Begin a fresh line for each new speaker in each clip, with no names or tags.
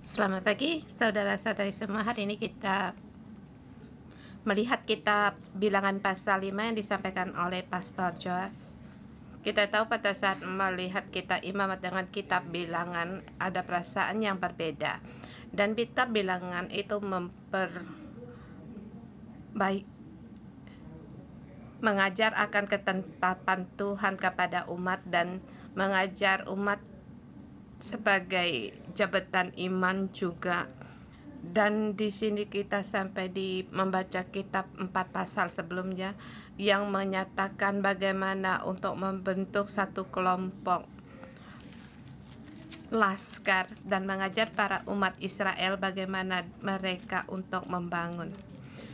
Selamat pagi, saudara-saudari semua. Hari ini kita melihat kitab Bilangan pasal 5 yang disampaikan oleh Pastor Joas. Kita tahu pada saat melihat kitab Imamat dengan kitab Bilangan ada perasaan yang berbeda. Dan kitab Bilangan itu mengajar akan ketetapan Tuhan kepada umat dan mengajar umat sebagai jabatan iman juga. Dan di sini kita sampai membaca kitab 4 pasal sebelumnya yang menyatakan bagaimana untuk membentuk satu kelompok laskar dan mengajar para umat Israel bagaimana mereka untuk membangun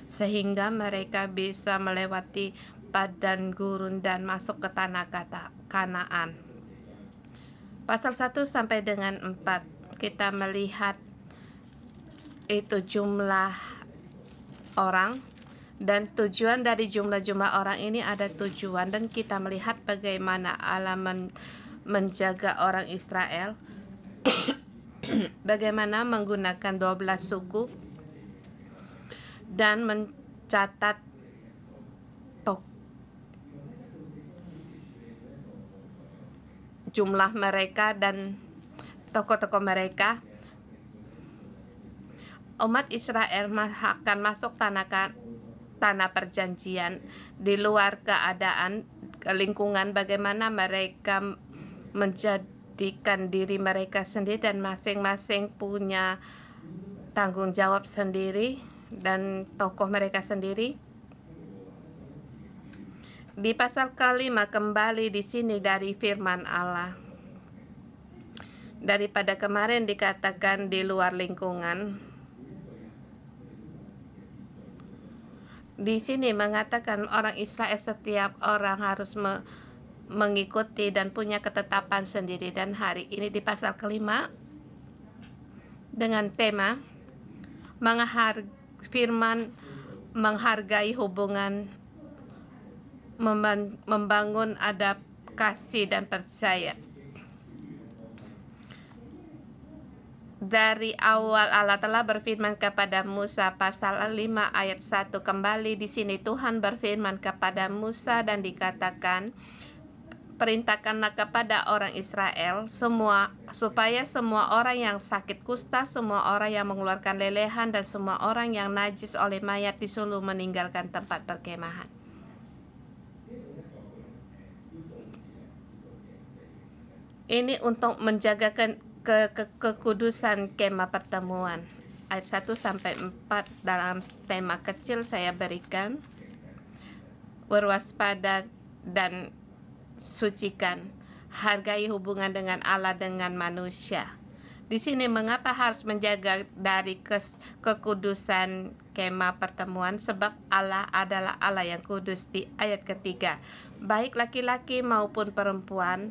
sehingga mereka bisa melewati padang gurun dan masuk ke tanah Kanaan. Pasal 1 sampai dengan 4 kita melihat itu jumlah orang, dan tujuan dari jumlah orang ini ada tujuan, dan kita melihat bagaimana Allah menjaga orang Israel bagaimana menggunakan 12 suku dan mencatat jumlah mereka dan tokoh-tokoh mereka. Umat Israel akan masuk tanah perjanjian di luar keadaan lingkungan bagaimana mereka menjadikan diri mereka sendiri dan masing-masing punya tanggung jawab sendiri dan tokoh mereka sendiri. Di pasal kelima kembali di sini dari firman Allah. Daripada kemarin dikatakan di luar lingkungan, di sini mengatakan orang Israel setiap orang harus mengikuti dan punya ketetapan sendiri. Dan hari ini di pasal kelima dengan tema firman menghargai hubungan, membangun adab kasih dan percaya. Dari awal Allah telah berfirman kepada Musa, pasal 5 ayat 1 kembali di sini Tuhan berfirman kepada Musa dan dikatakan, perintahkanlah kepada orang Israel supaya semua orang yang sakit kusta, semua orang yang mengeluarkan lelehan, dan semua orang yang najis oleh mayat disuruh meninggalkan tempat perkemahan. Ini untuk menjaga kekudusan kemah pertemuan. Ayat 1 sampai 4 dalam tema kecil saya berikan. Berwaspada dan sucikan, hargai hubungan dengan Allah dengan manusia. Di sini mengapa harus menjaga dari kekudusan kemah pertemuan? Sebab Allah adalah Allah yang kudus. Di ayat ketiga, baik laki-laki maupun perempuan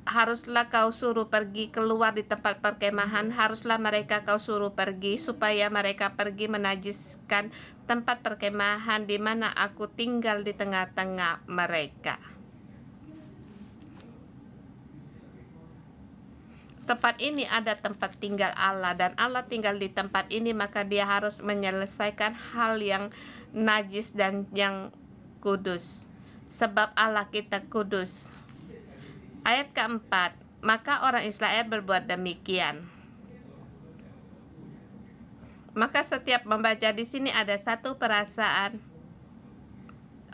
haruslah kau suruh pergi keluar di tempat perkemahan, haruslah mereka kau suruh pergi supaya mereka pergi menajiskan tempat perkemahan di mana aku tinggal di tengah-tengah mereka. Tempat ini ada tempat tinggal Allah dan Allah tinggal di tempat ini, maka dia harus menyelesaikan hal yang najis dan yang kudus. Sebab Allah kita kudus. Ayat keempat, maka orang Israel berbuat demikian. Maka setiap membaca di sini ada satu perasaan.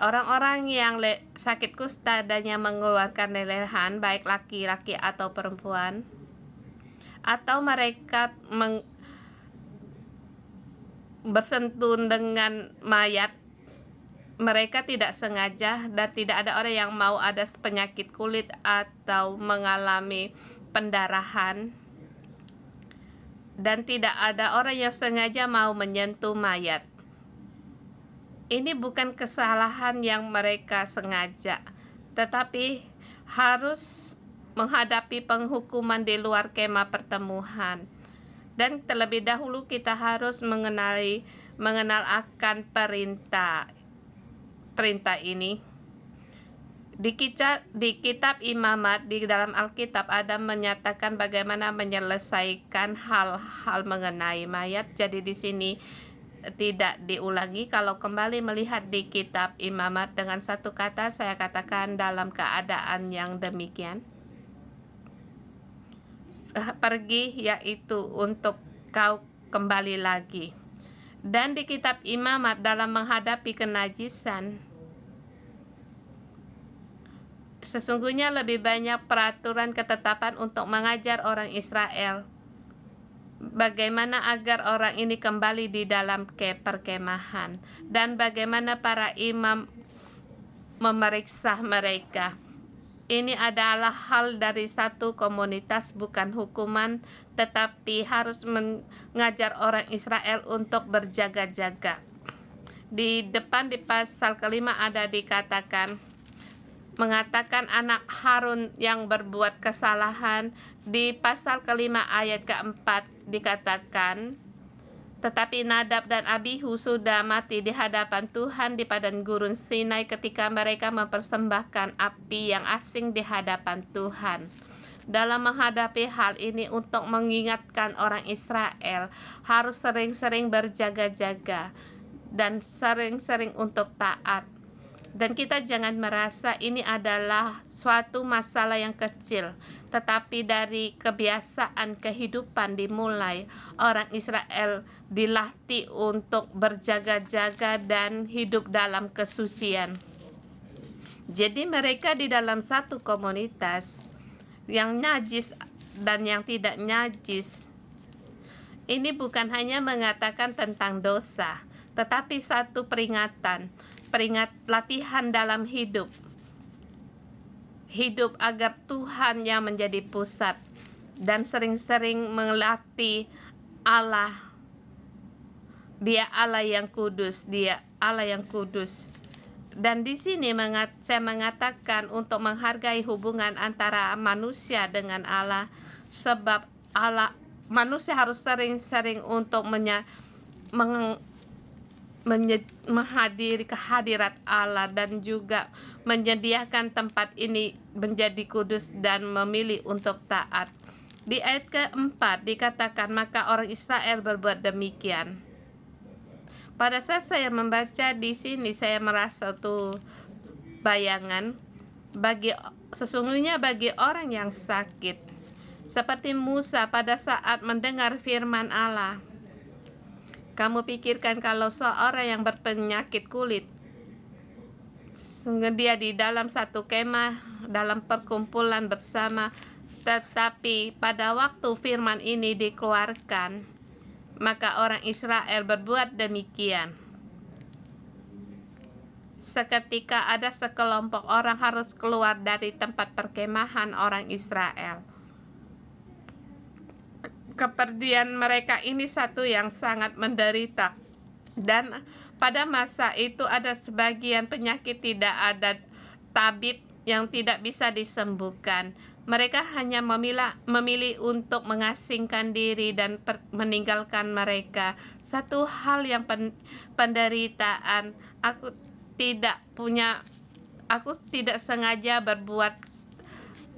Orang-orang yang sakit kusta dan yang mengeluarkan lelehan, baik laki-laki atau perempuan, atau mereka bersentuh dengan mayat, mereka tidak sengaja dan tidak ada orang yang mau ada penyakit kulit atau mengalami pendarahan, dan tidak ada orang yang sengaja mau menyentuh mayat. Ini bukan kesalahan yang mereka sengaja, tetapi harus menghadapi penghukuman di luar kemah pertemuan. Dan terlebih dahulu kita harus mengenal akan perintah ini. Di kitab Imamat di dalam Alkitab ada menyatakan bagaimana menyelesaikan hal-hal mengenai mayat. Jadi di sini tidak diulangi. Kalau kembali melihat di kitab Imamat dengan satu kata saya katakan dalam keadaan yang demikian. Pergi yaitu untuk kau kembali lagi. Dan di kitab Imamat dalam menghadapi kenajisan, sesungguhnya lebih banyak peraturan ketetapan untuk mengajar orang Israel bagaimana agar orang ini kembali di dalam perkemahan dan bagaimana para imam memeriksa mereka. Ini adalah hal dari satu komunitas, bukan hukuman, tetapi harus mengajar orang Israel untuk berjaga-jaga. Di depan di pasal kelima ada dikatakan, mengatakan anak Harun yang berbuat kesalahan. Di pasal kelima ayat keempat dikatakan, tetapi Nadab dan Abihu sudah mati di hadapan Tuhan di padang gurun Sinai ketika mereka mempersembahkan api yang asing di hadapan Tuhan. Dalam menghadapi hal ini, untuk mengingatkan orang Israel harus sering-sering berjaga-jaga dan sering-sering untuk taat. Dan kita jangan merasa ini adalah suatu masalah yang kecil, tetapi dari kebiasaan kehidupan dimulai, orang Israel dilatih untuk berjaga-jaga dan hidup dalam kesucian. Jadi mereka di dalam satu komunitas yang najis dan yang tidak najis. Ini bukan hanya mengatakan tentang dosa, tetapi satu peringatan latihan dalam hidup agar Tuhan yang menjadi pusat, dan sering-sering melatih Allah. Dia Allah yang kudus, Dia Allah yang kudus. Dan di sini saya mengatakan untuk menghargai hubungan antara manusia dengan Allah, sebab manusia harus sering-sering untuk menghadiri kehadirat Allah dan juga menyediakan tempat ini menjadi kudus dan memilih untuk taat. Di ayat keempat dikatakan, maka orang Israel berbuat demikian. Pada saat saya membaca di sini, saya merasa tuh bayangan sesungguhnya bagi orang yang sakit, seperti Musa pada saat mendengar firman Allah. Kamu pikirkan kalau seorang yang berpenyakit kulit, sungguh dia di dalam satu kemah, dalam perkumpulan bersama, tetapi pada waktu firman ini dikeluarkan, maka orang Israel berbuat demikian. Seketika ada sekelompok orang harus keluar dari tempat perkemahan orang Israel. Kepergian mereka ini satu yang sangat menderita, dan pada masa itu ada sebagian penyakit tidak ada tabib yang tidak bisa disembuhkan. Mereka hanya memilih untuk mengasingkan diri dan meninggalkan mereka. Satu hal yang penderitaan, aku tidak sengaja berbuat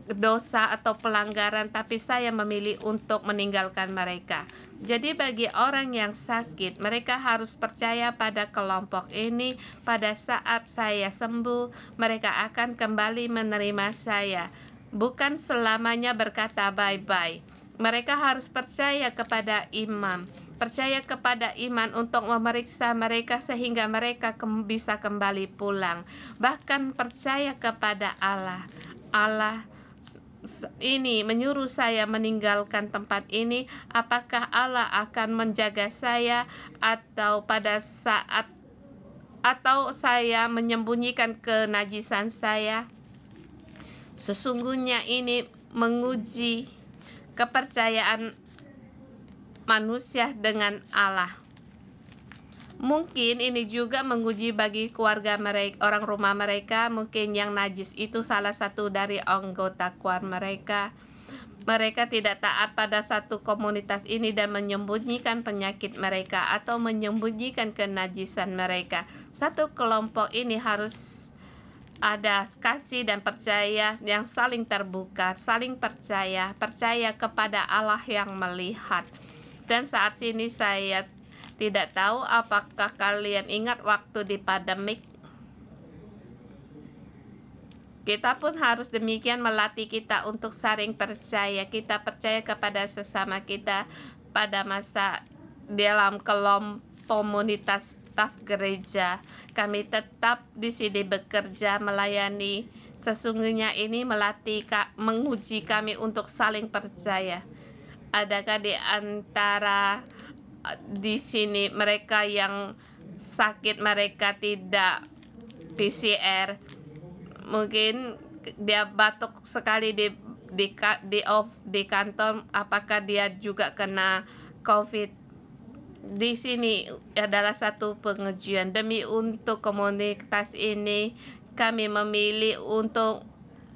dosa atau pelanggaran, tapi saya memilih untuk meninggalkan mereka. Jadi bagi orang yang sakit, mereka harus percaya pada kelompok ini. Pada saat saya sembuh, mereka akan kembali menerima saya, bukan selamanya berkata bye-bye. Mereka harus percaya kepada imam, percaya kepada iman untuk memeriksa mereka sehingga mereka bisa kembali pulang. Bahkan percaya kepada Allah. Allah ini menyuruh saya meninggalkan tempat ini. Apakah Allah akan menjaga saya atau saya menyembunyikan kenajisan saya? Sesungguhnya ini menguji kepercayaan manusia dengan Allah. Mungkin ini juga menguji bagi keluarga mereka, orang rumah mereka. Mungkin yang najis itu salah satu dari anggota keluarga mereka. Mereka tidak taat pada satu komunitas ini dan menyembunyikan penyakit mereka atau menyembunyikan kenajisan mereka. Satu kelompok ini harus ada kasih dan percaya yang saling terbuka, saling percaya, percaya kepada Allah yang melihat. Dan saat ini saya tidak tahu apakah kalian ingat waktu di pandemik. Kita pun harus demikian melatih kita untuk saling percaya. Kita percaya kepada sesama kita pada masa dalam komunitas staf gereja. Kami tetap di sini bekerja melayani. Sesungguhnya ini melatih, menguji kami untuk saling percaya. Adakah di antara di sini mereka yang sakit, mereka tidak PCR? Mungkin dia batuk sekali di kantor, apakah dia juga kena COVID? Di sini adalah satu pengujian. Demi untuk komunitas ini, kami memilih untuk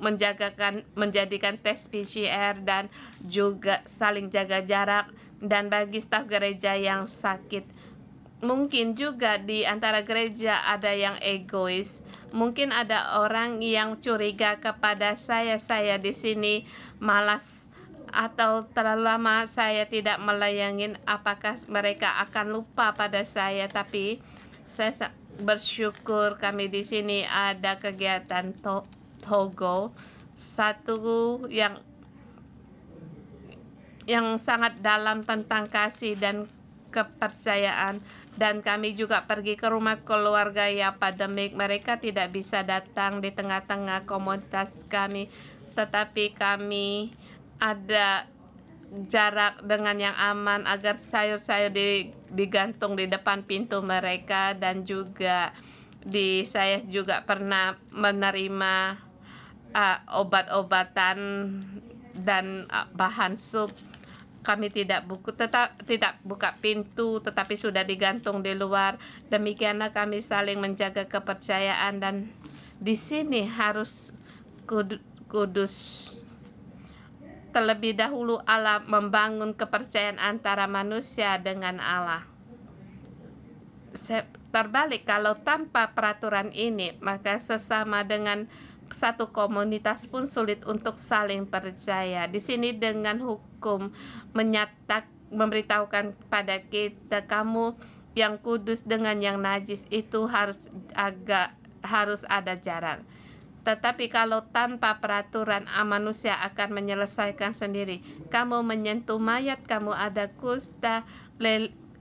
menjadikan tes PCR dan juga saling jaga jarak. Dan bagi staf gereja yang sakit, mungkin juga di antara gereja ada yang egois. Mungkin ada orang yang curiga kepada saya di sini malas atau terlalu lama saya tidak melayani, apakah mereka akan lupa pada saya? Tapi saya bersyukur kami di sini ada kegiatan Togo, satu yang sangat dalam tentang kasih dan kepercayaan. Dan kami juga pergi ke rumah keluarga yang pandemik. Mereka tidak bisa datang di tengah-tengah komunitas kami, tetapi kami ada jarak dengan yang aman agar sayur-sayur digantung di depan pintu mereka. Dan juga saya juga pernah menerima obat-obatan dan bahan sup. Kami tidak buka pintu, tetapi sudah digantung di luar. Demikianlah kami saling menjaga kepercayaan. Dan di sini harus kudus. Terlebih dahulu Allah membangun kepercayaan antara manusia dengan Allah. Terbalik, kalau tanpa peraturan ini, maka sesama dengan satu komunitas pun sulit untuk saling percaya. Di sini dengan hukum memberitahukan pada kita, kamu yang kudus dengan yang najis itu harus ada jarak. Tetapi kalau tanpa peraturan, manusia akan menyelesaikan sendiri. Kamu menyentuh mayat, kamu ada kusta,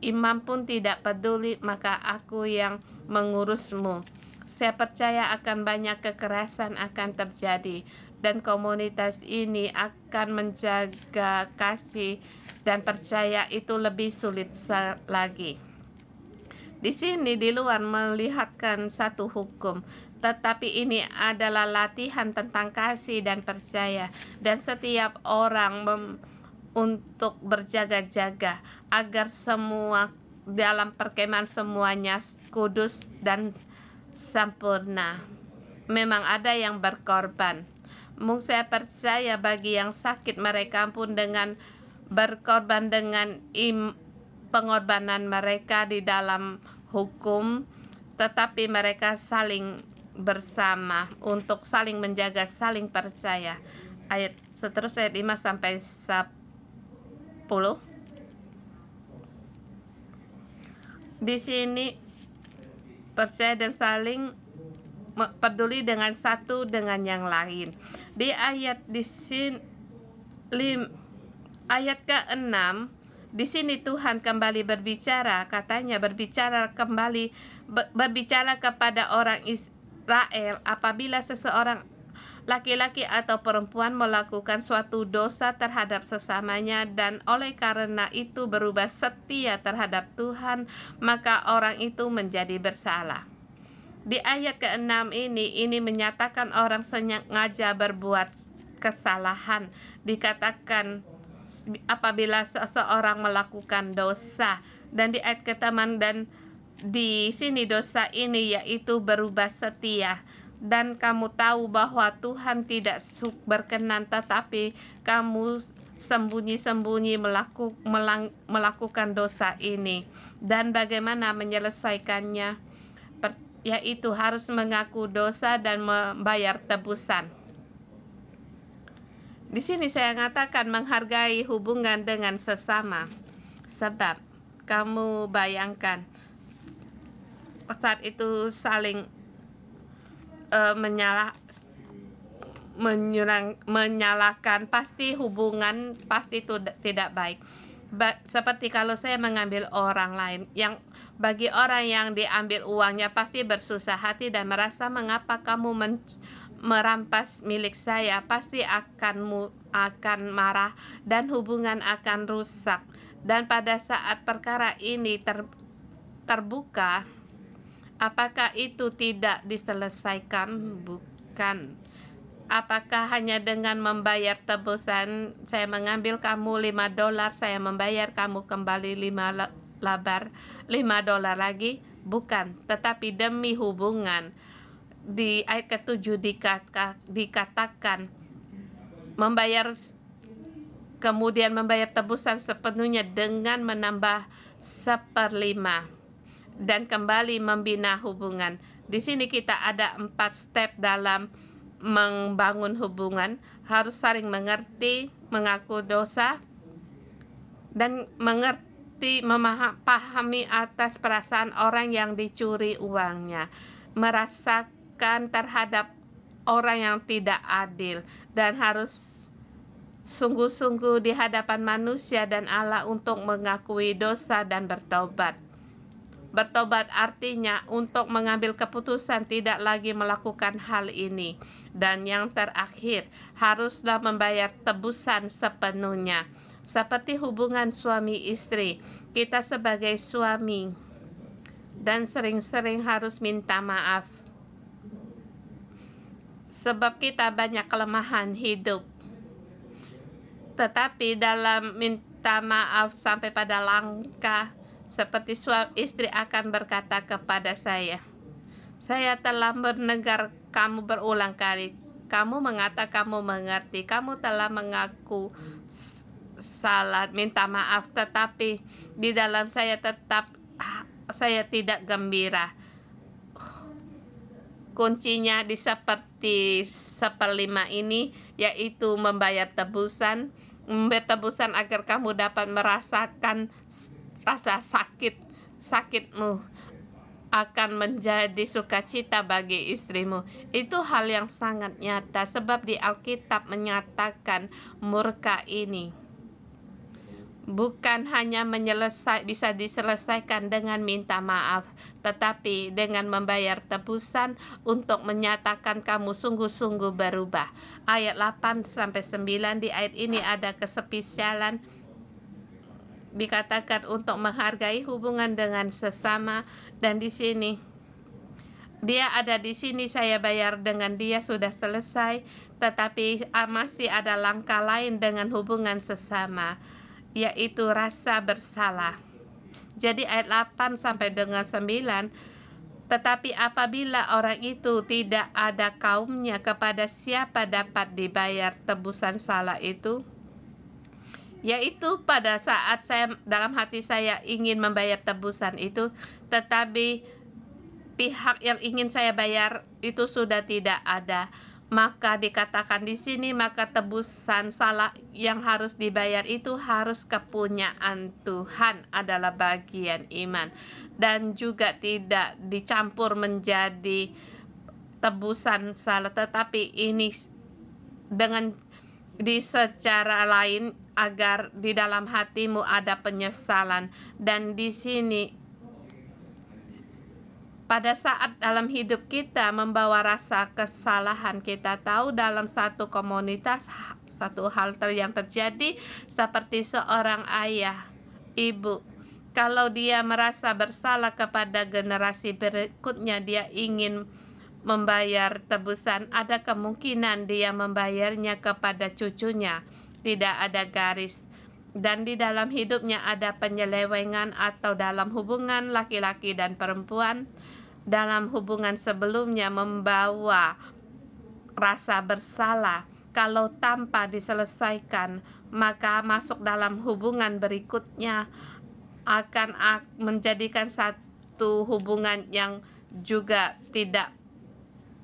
imam pun tidak peduli, maka aku yang mengurusmu. Saya percaya akan banyak kekerasan akan terjadi, dan komunitas ini akan menjaga kasih dan percaya itu lebih sulit lagi. Di sini di luar melihatkan satu hukum, tetapi ini adalah latihan tentang kasih dan percaya, dan setiap orang untuk berjaga-jaga agar semua dalam perkemahan semuanya kudus dan sempurna. Memang ada yang berkorban. Saya percaya bagi yang sakit, mereka pun dengan berkorban dengan pengorbanan mereka di dalam hukum, tetapi mereka saling bersama untuk saling menjaga, saling percaya. Ayat seterusnya, ayat 5 sampai 10. Di sini percaya dan saling peduli dengan satu dengan yang lain. Di ayat ayat ke-6, di sini Tuhan kembali berbicara, katanya berbicara kepada orang Israel apabila seseorang laki-laki atau perempuan melakukan suatu dosa terhadap sesamanya dan oleh karena itu berubah setia terhadap Tuhan, maka orang itu menjadi bersalah. Di ayat ke-6 ini menyatakan orang sengaja berbuat kesalahan. Dikatakan apabila seseorang melakukan dosa, dan di ayat ke-8 dan di sini dosa ini yaitu berubah setia. Dan kamu tahu bahwa Tuhan tidak berkenan, tetapi kamu sembunyi-sembunyi melakukan dosa ini. Dan bagaimana menyelesaikannya? yaitu harus mengaku dosa dan membayar tebusan. Di sini saya katakan menghargai hubungan dengan sesama, sebab kamu bayangkan saat itu saling menyalahkan, pasti hubungan pasti itu tidak baik. Seperti kalau saya mengambil orang lain, yang bagi orang yang diambil uangnya pasti bersusah hati dan merasa mengapa kamu merampas milik saya, pasti akan marah dan hubungan akan rusak. Dan pada saat perkara ini terbuka, apakah itu tidak diselesaikan? Bukan. Apakah hanya dengan membayar tebusan, saya mengambil kamu $5, saya membayar kamu kembali $5 lagi? Bukan, tetapi demi hubungan. Di ayat ke-7 dikatakan kemudian membayar tebusan sepenuhnya dengan menambah 1/5 dan kembali membina hubungan. Di sini kita ada 4 step dalam membangun hubungan. Harus saling mengerti, mengaku dosa, dan memahami atas perasaan orang yang dicuri uangnya, merasakan terhadap orang yang tidak adil, dan harus sungguh-sungguh di hadapan manusia dan Allah untuk mengakui dosa dan bertobat. Bertobat artinya untuk mengambil keputusan tidak lagi melakukan hal ini. Dan yang terakhir, haruslah membayar tebusan sepenuhnya. Seperti hubungan suami istri, kita sebagai suami dan sering-sering harus minta maaf. Sebab kita banyak kelemahan hidup. Tetapi dalam minta maaf sampai pada langkah seperti suami istri akan berkata kepada saya telah mendengar kamu berulang kali. Kamu mengatakan kamu mengerti, kamu telah mengaku salah, minta maaf, tetapi di dalam saya tidak gembira. Kuncinya di seperti 1/5 ini, yaitu membayar tebusan agar kamu dapat merasakan rasa sakitmu akan menjadi sukacita bagi istrimu. Itu hal yang sangat nyata, sebab di Alkitab menyatakan murka ini bukan hanya bisa diselesaikan dengan minta maaf, tetapi dengan membayar tebusan untuk menyatakan kamu sungguh-sungguh berubah. Ayat 8-9 di ayat ini ada kespesialan, dikatakan untuk menghargai hubungan dengan sesama, dan di sini dia ada di sini, saya bayar dengan dia, sudah selesai, tetapi masih ada langkah lain dengan hubungan sesama, yaitu rasa bersalah. Jadi ayat 8-9, tetapi apabila orang itu tidak ada kaumnya, kepada siapa dapat dibayar tebusan salah itu? Yaitu pada saat dalam hati saya ingin membayar tebusan itu, tetapi pihak yang ingin saya bayar itu sudah tidak ada. Maka dikatakan di sini, maka tebusan salah yang harus dibayar itu harus kepunyaan Tuhan, adalah bagian iman, dan juga tidak dicampur menjadi tebusan salah, tetapi ini secara lain, agar di dalam hatimu ada penyesalan. Dan di sini pada saat dalam hidup kita membawa rasa kesalahan, kita tahu dalam satu komunitas satu hal yang terjadi seperti seorang ayah, ibu, kalau dia merasa bersalah kepada generasi berikutnya, dia ingin membayar tebusan, ada kemungkinan dia membayarnya kepada cucunya. Tidak ada garis, dan di dalam hidupnya ada penyelewengan, atau dalam hubungan laki-laki dan perempuan, dalam hubungan sebelumnya membawa rasa bersalah. Kalau tanpa diselesaikan, maka masuk dalam hubungan berikutnya akan menjadikan satu hubungan yang juga tidak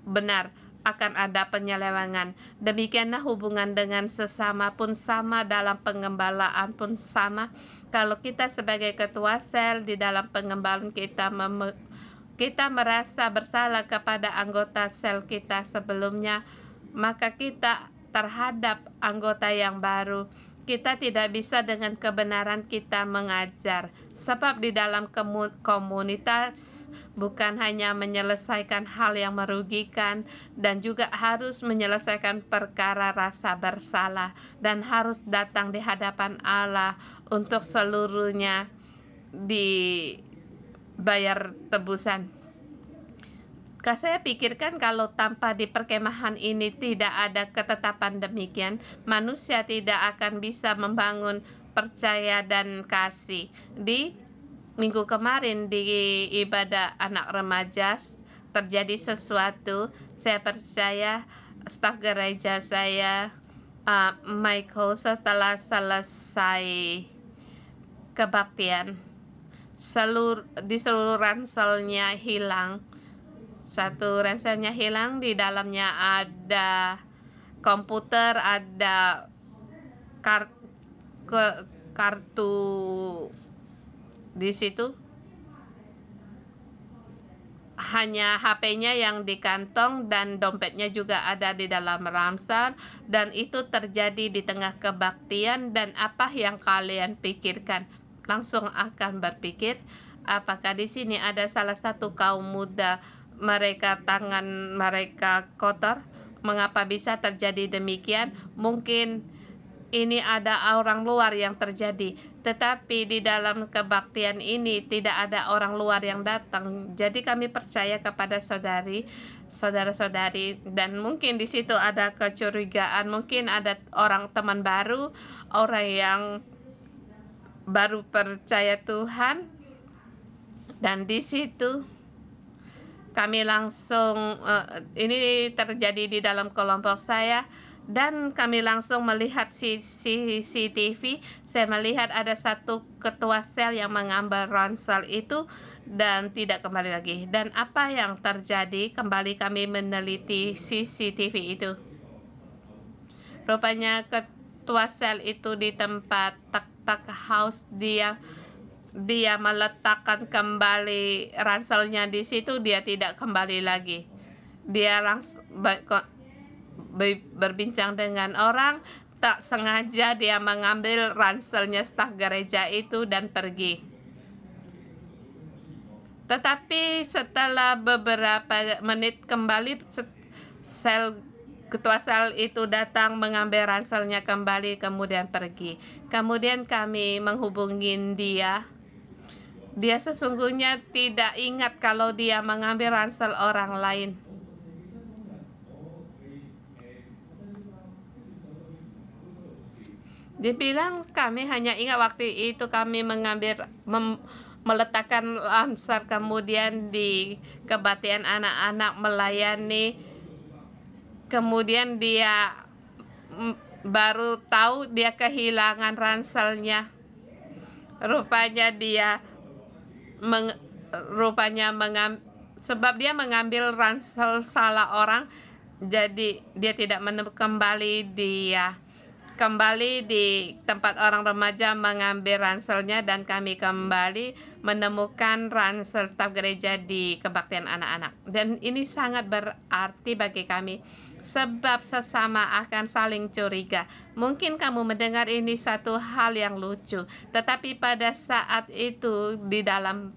benar, akan ada penyelewengan. Demikianlah hubungan dengan sesama pun sama, dalam pengembalaan pun sama. Kalau kita sebagai ketua sel di dalam pengembalaan kita merasa bersalah kepada anggota sel kita sebelumnya, maka kita terhadap anggota yang baru, kita tidak bisa dengan kebenaran kita mengajar. Sebab di dalam komunitas bukan hanya menyelesaikan hal yang merugikan, dan juga harus menyelesaikan perkara rasa bersalah, dan harus datang di hadapan Allah untuk seluruhnya dibayar tebusan. Saya pikirkan kalau tanpa di perkemahan ini tidak ada ketetapan demikian, manusia tidak akan bisa membangun percaya dan kasih. Di minggu kemarin di ibadah anak remaja terjadi sesuatu. Saya percaya staf gereja saya, Michael, setelah selesai kebaktian, di seluruh ranselnya hilang. Satu ranselnya hilang, di dalamnya ada komputer, ada kartu di situ. Hanya HP-nya yang di kantong dan dompetnya juga ada di dalam ransel, dan itu terjadi di tengah kebaktian. Dan apa yang kalian pikirkan? Langsung akan berpikir, apakah di sini ada salah satu kaum muda, mereka tangan mereka kotor? Mengapa bisa terjadi demikian? Mungkin ini ada orang luar yang terjadi, tetapi di dalam kebaktian ini tidak ada orang luar yang datang. Jadi kami percaya kepada saudara-saudari, dan mungkin di situ ada kecurigaan, mungkin ada orang teman baru, orang yang baru percaya Tuhan, dan di situ kami langsung, ini terjadi di dalam kelompok saya, dan kami langsung melihat CCTV. Saya melihat ada satu ketua sel yang mengambil ransel itu dan tidak kembali lagi. Dan apa yang terjadi? Kembali kami meneliti CCTV itu. Rupanya ketua sel itu di tempat tak house, dia meletakkan kembali ranselnya di situ, dia tidak kembali lagi. Dia langsung berbincang dengan orang, tak sengaja dia mengambil ranselnya staf gereja itu dan pergi. Tetapi setelah beberapa menit kembali, ketua sel itu datang mengambil ranselnya kembali, kemudian pergi. Kemudian kami menghubungi dia. Dia sesungguhnya tidak ingat kalau dia mengambil ransel orang lain. Dia bilang, kami hanya ingat waktu itu kami meletakkan ransel, kemudian di kebaktian anak-anak melayani. Kemudian dia baru tahu dia kehilangan ranselnya. Rupanya dia sebab dia mengambil ransel salah orang, jadi dia tidak menemukan kembali. Dia kembali di tempat orang remaja mengambil ranselnya, dan kami kembali menemukan ransel staf gereja di kebaktian anak-anak. Dan ini sangat berarti bagi kami, sebab sesama akan saling curiga. Mungkin kamu mendengar ini satu hal yang lucu, tetapi pada saat itu di dalam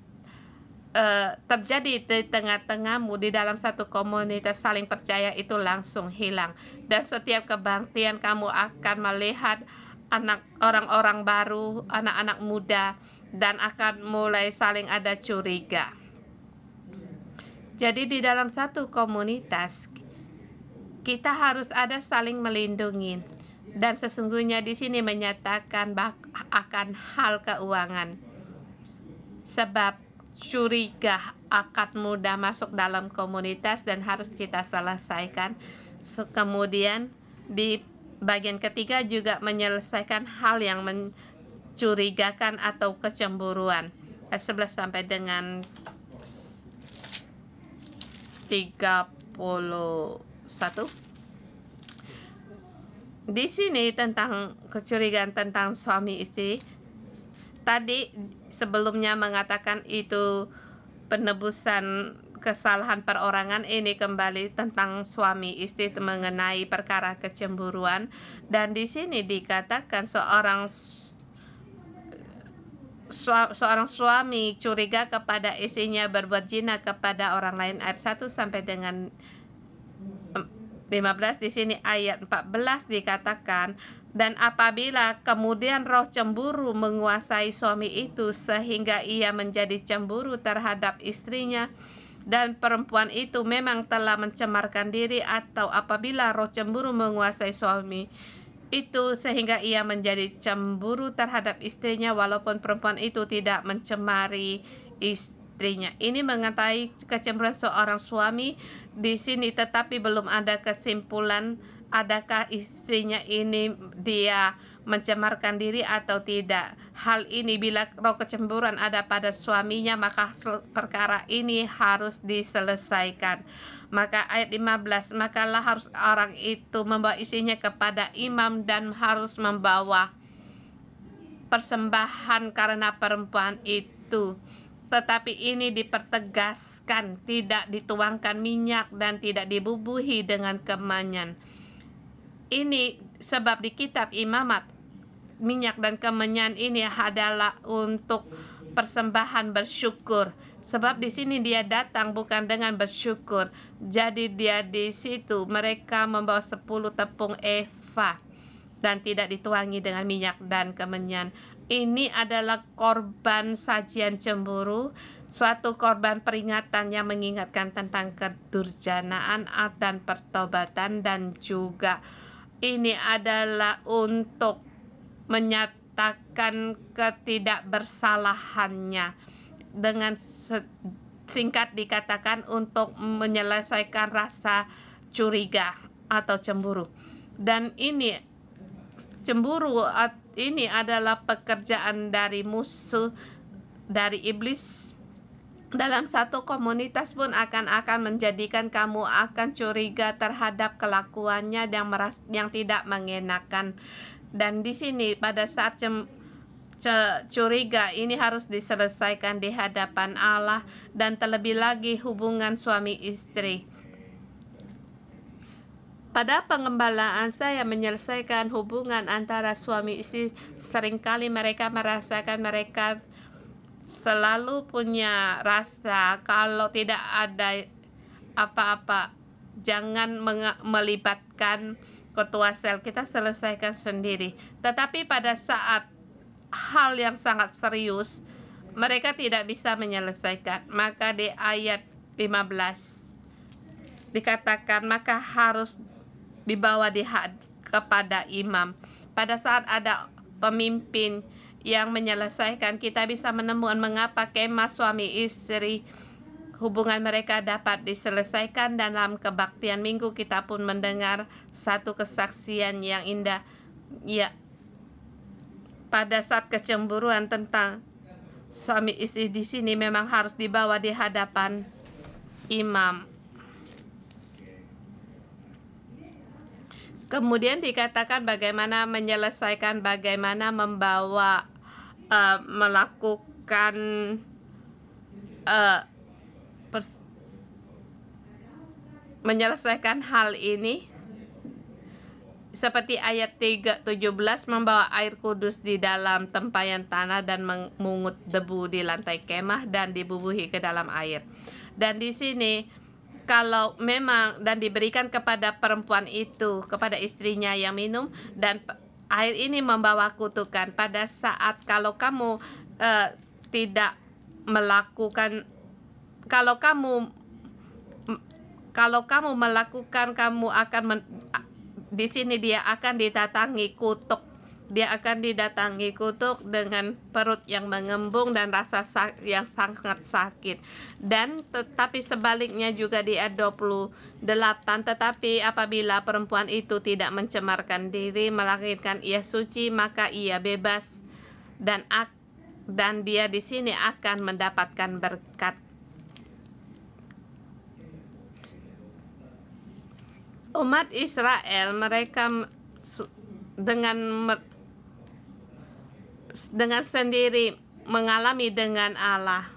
terjadi di tengah-tengahmu, di dalam satu komunitas saling percaya itu langsung hilang. Dan setiap kebaktian kamu akan melihat orang-orang baru, anak-anak muda, dan akan mulai saling ada curiga. Jadi di dalam satu komunitas kita harus ada saling melindungi, dan sesungguhnya di sini menyatakan akan hal keuangan, sebab curiga akan mudah masuk dalam komunitas dan harus kita selesaikan. Kemudian di bagian ketiga juga menyelesaikan hal yang mencurigakan atau kecemburuan. 11 sampai dengan 31. Di sini tentang kecurigaan tentang suami istri. Tadi sebelumnya mengatakan itu penebusan kesalahan perorangan, ini kembali tentang suami istri mengenai perkara kecemburuan, dan di sini dikatakan seorang suami curiga kepada istrinya berbuat zina kepada orang lain, ayat 1 sampai dengan 15. Di sini ayat 14 dikatakan, dan apabila kemudian roh cemburu menguasai suami itu sehingga ia menjadi cemburu terhadap istrinya, dan perempuan itu memang telah mencemarkan diri, atau apabila roh cemburu menguasai suami itu sehingga ia menjadi cemburu terhadap istrinya walaupun perempuan itu tidak mencemari istrinya. Ini mengenai kecemburuan seorang suami di sini, tetapi belum ada kesimpulan adakah istrinya ini dia mencemarkan diri atau tidak. Hal ini bila roh kecemburuan ada pada suaminya, maka perkara ini harus diselesaikan. Maka ayat 15, makalah harus orang itu membawa istrinya kepada imam dan harus membawa persembahan karena perempuan itu. Tetapi ini dipertegaskan, tidak dituangkan minyak dan tidak dibubuhi dengan kemenyan. Ini sebab di kitab imamat, minyak dan kemenyan ini adalah untuk persembahan bersyukur. Sebab di sini dia datang bukan dengan bersyukur. Jadi dia di situ mereka membawa 10 tepung eva dan tidak dituangi dengan minyak dan kemenyan. Ini adalah korban sajian cemburu, suatu korban peringatan yang mengingatkan tentang kedurjanaan dan pertobatan, dan juga ini adalah untuk menyatakan ketidakbersalahannya. Dengan singkat dikatakan untuk menyelesaikan rasa curiga atau cemburu. Dan ini cemburu ini adalah pekerjaan dari musuh, dari iblis. Dalam satu komunitas pun akan menjadikan kamu akan curiga terhadap kelakuannya yang tidak mengenakan. Dan di sini pada saat curiga ini harus diselesaikan di hadapan Allah, dan terlebih lagi hubungan suami istri. Pada pengembalaan saya menyelesaikan hubungan antara suami istri, seringkali mereka merasakan mereka selalu punya rasa kalau tidak ada apa-apa, jangan melibatkan ketua sel, kita selesaikan sendiri. Tetapi pada saat hal yang sangat serius, mereka tidak bisa menyelesaikan. Maka di ayat 15 dikatakan, maka harus dibawa kepada imam. Pada saat ada pemimpin yang menyelesaikan, kita bisa menemukan mengapa kemah suami istri hubungan mereka dapat diselesaikan. Dalam kebaktian minggu kita pun mendengar satu kesaksian yang indah. Ya, pada saat kecemburuan tentang suami istri di sini memang harus dibawa di hadapan imam. Kemudian dikatakan bagaimana menyelesaikan, bagaimana membawa melakukan menyelesaikan hal ini. Seperti ayat 17, membawa air kudus di dalam tempayan tanah dan memungut debu di lantai kemah dan dibubuhi ke dalam air. Dan di sini kalau memang dan diberikan kepada perempuan itu, kepada istrinya yang minum, dan air ini membawa kutukan. Pada saat kalau kamu tidak melakukan, kalau kamu melakukan, kamu akan di sini dia akan didatangi kutuk. Dia akan didatangi kutuk dengan perut yang mengembung dan rasa yang sangat sakit. Dan tetapi sebaliknya juga di ayat 28, tetapi apabila perempuan itu tidak mencemarkan diri, melakukan ia suci, maka ia bebas, dan dia di sini akan mendapatkan berkat. Umat Israel mereka dengan sendiri mengalami dengan Allah.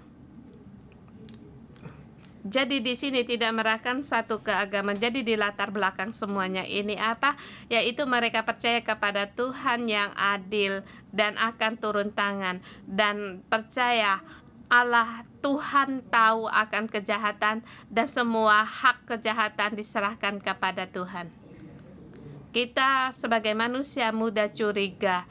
Jadi di sini tidak merakan satu keagamaan. Jadi di latar belakang semuanya ini apa? Yaitu mereka percaya kepada Tuhan yang adil dan akan turun tangan, dan percaya Allah Tuhan tahu akan kejahatan dan semua hak kejahatan diserahkan kepada Tuhan. Kita sebagai manusia mudah curiga,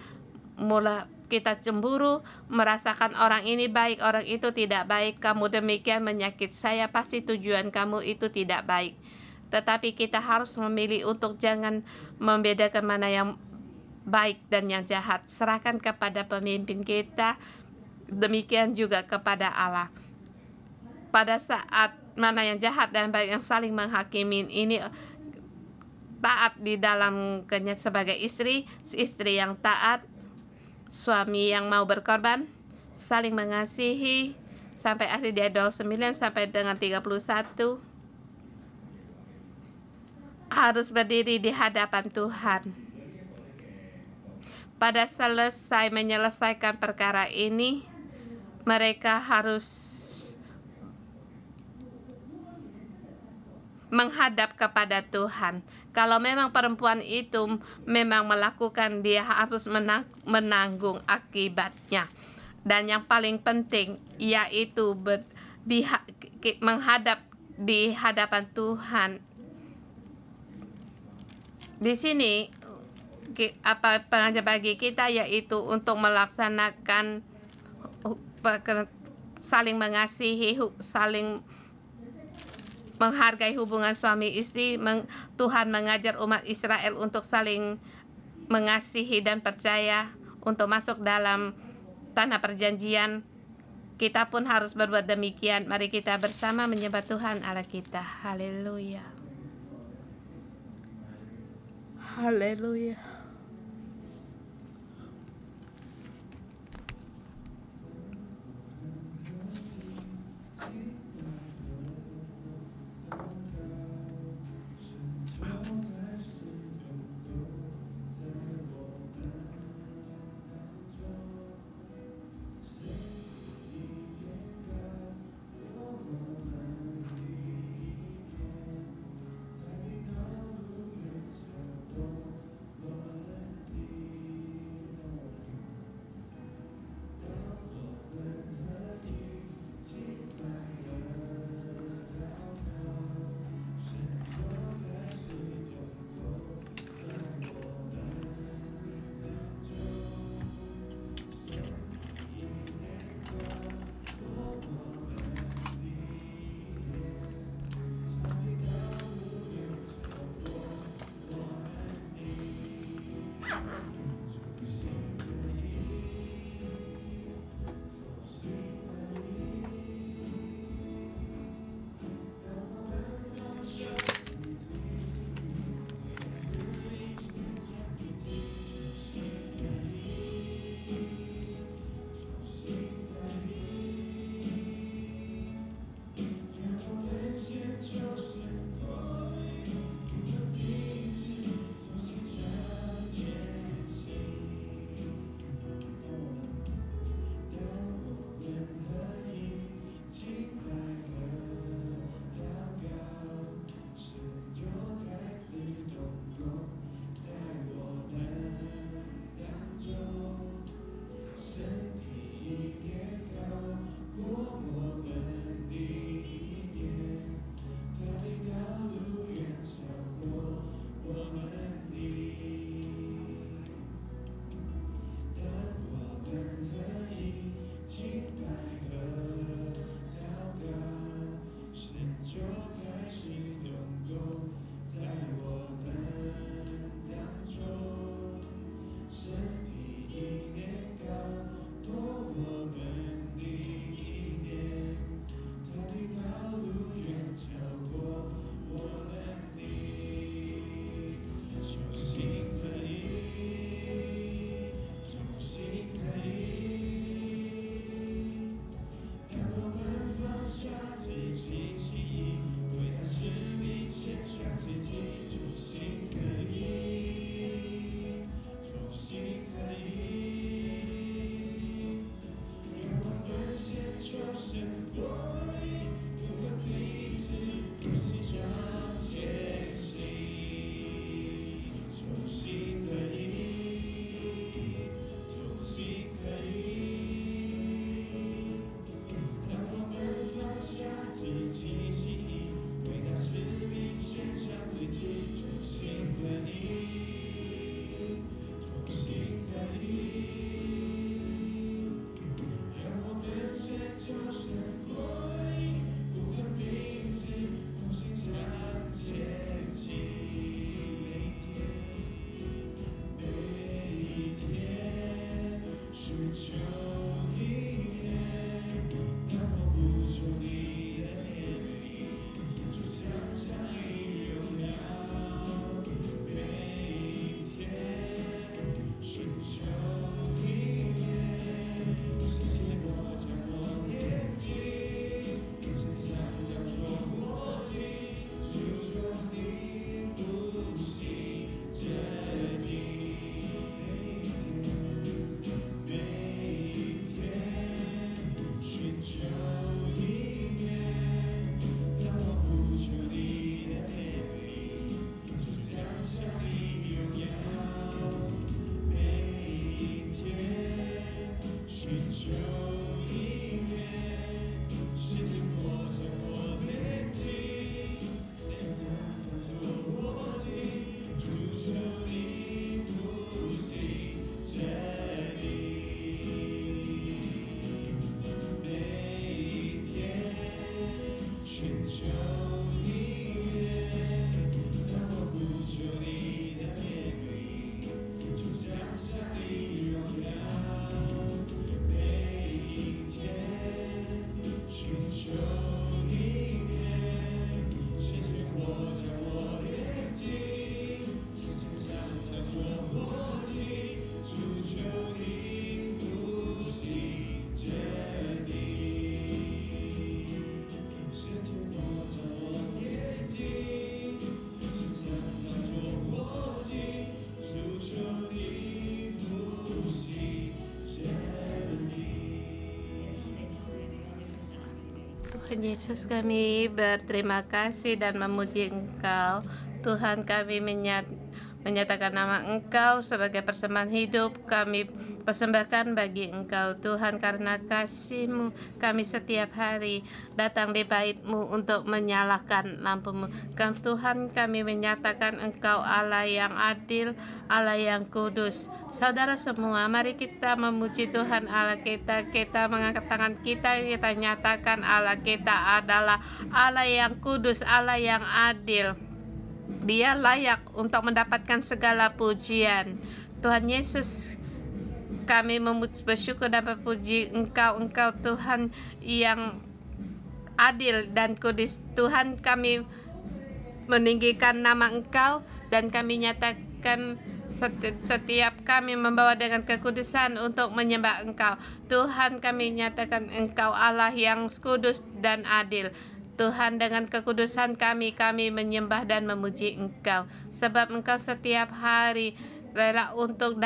kita cemburu, merasakan orang ini baik, orang itu tidak baik, kamu demikian menyakiti saya, pasti tujuan kamu itu tidak baik. Tetapi kita harus memilih untuk jangan membedakan mana yang baik dan yang jahat. Serahkan kepada pemimpin kita, demikian juga kepada Allah. Pada saat mana yang jahat dan baik yang saling menghakimi ini, taat di dalam sebagai istri yang taat, suami yang mau berkorban, saling mengasihi, sampai akhir dia 29 sampai dengan 31, harus berdiri di hadapan Tuhan. Pada selesai menyelesaikan perkara ini, mereka harus menghadap kepada Tuhan. Kalau memang perempuan itu memang melakukan, dia harus menanggung akibatnya. Dan yang paling penting yaitu menghadap di hadapan Tuhan. Di sini apa pengajar bagi kita yaitu untuk melaksanakan saling mengasihi, saling menghargai hubungan suami istri. Tuhan mengajar umat Israel untuk saling mengasihi dan percaya untuk masuk dalam tanah perjanjian. Kita pun harus berbuat demikian. Mari kita bersama menyembah Tuhan Allah kita. Haleluya. Haleluya. Tuhan Yesus, kami berterima kasih dan memuji Engkau. Tuhan, kami menyatakan nama Engkau sebagai persembahan hidup. Kami persembahkan bagi Engkau, Tuhan, karena kasih-Mu kami setiap hari datang di bait-Mu untuk menyalakan lampu-Mu. Tuhan, kami menyatakan Engkau Allah yang adil, Allah yang kudus. Saudara semua, mari kita memuji Tuhan Allah kita. Kita mengangkat tangan kita nyatakan Allah kita adalah Allah yang kudus, Allah yang adil. Dia layak untuk mendapatkan segala pujian. Tuhan Yesus, kami bersyukur dan memuji Engkau Tuhan yang adil dan kudus. Tuhan, kami meninggikan nama Engkau dan kami nyatakan setiap kami membawa dengan kekudusan untuk menyembah Engkau. Tuhan, kami nyatakan Engkau Allah yang kudus dan adil. Tuhan, dengan kekudusan kami menyembah dan memuji Engkau. Sebab Engkau setiap hari rela untuk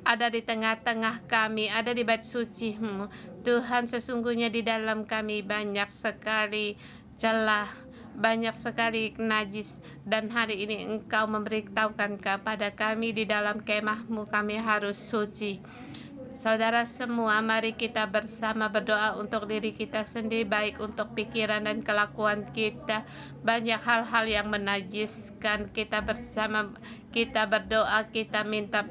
ada di tengah-tengah kami, ada di bait suci-Mu. Tuhan, sesungguhnya di dalam kami banyak sekali celah, banyak sekali najis, dan hari ini Engkau memberitahukan kepada kami di dalam kemah-Mu kami harus suci. Saudara semua, mari kita bersama berdoa untuk diri kita sendiri, baik untuk pikiran dan kelakuan kita. Banyak hal-hal yang menajiskan kita. Bersama kita berdoa, kita minta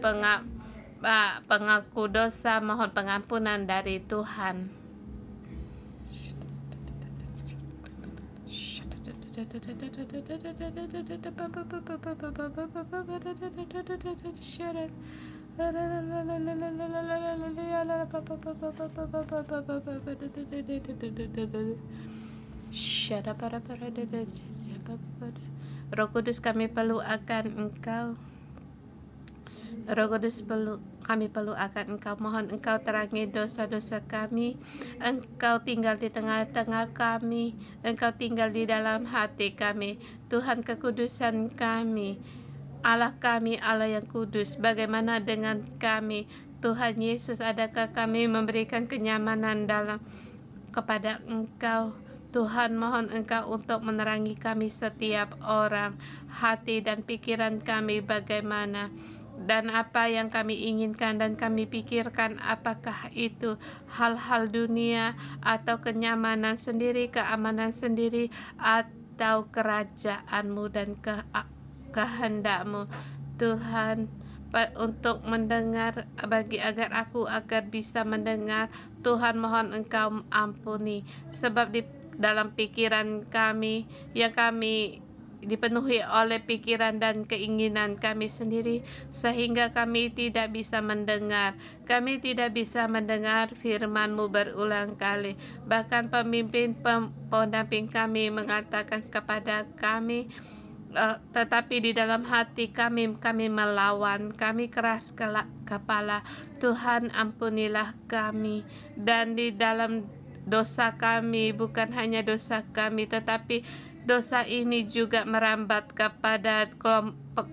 pengaku dosa, mohon pengampunan dari Tuhan. Roh Kudus, kami perlu akan Engkau. Roh Kudus, kami perlu akan Engkau. Mohon Engkau terangi dosa-dosa kami. Engkau tinggal di tengah-tengah kami. Engkau tinggal di dalam hati kami. Tuhan, kekudusan kami, Allah kami, Allah yang kudus. Bagaimana dengan kami? Tuhan Yesus, adakah kami memberikan kenyamanan kepada Engkau? Tuhan, mohon Engkau untuk menerangi kami setiap orang, hati dan pikiran kami bagaimana, dan apa yang kami inginkan dan kami pikirkan, apakah itu hal-hal dunia atau kenyamanan sendiri, keamanan sendiri, atau kerajaan-Mu dan kehendak-Mu. Tuhan, untuk mendengar, agar bisa mendengar. Tuhan, mohon Engkau ampuni, sebab di dalam pikiran kami yang kami dipenuhi oleh pikiran dan keinginan kami sendiri, sehingga kami tidak bisa mendengar. Kami tidak bisa mendengar firman-Mu berulang kali. Bahkan pendamping kami mengatakan kepada kami, tetapi di dalam hati kami melawan, kami keras kepala. Tuhan, ampunilah kami. Dan di dalam dosa kami, bukan hanya dosa kami, tetapi dosa ini juga merambat kepada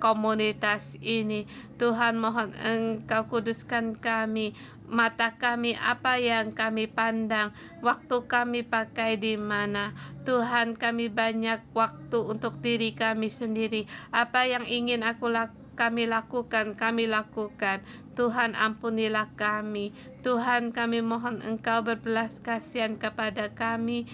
komunitas ini. Tuhan, mohon Engkau kuduskan kami, mata kami, apa yang kami pandang, waktu kami pakai di mana. Tuhan, kami banyak waktu untuk diri kami sendiri. Apa yang ingin kami lakukan, kami lakukan. Tuhan ampunilah kami. Tuhan, kami mohon Engkau berbelas kasihan kepada kami.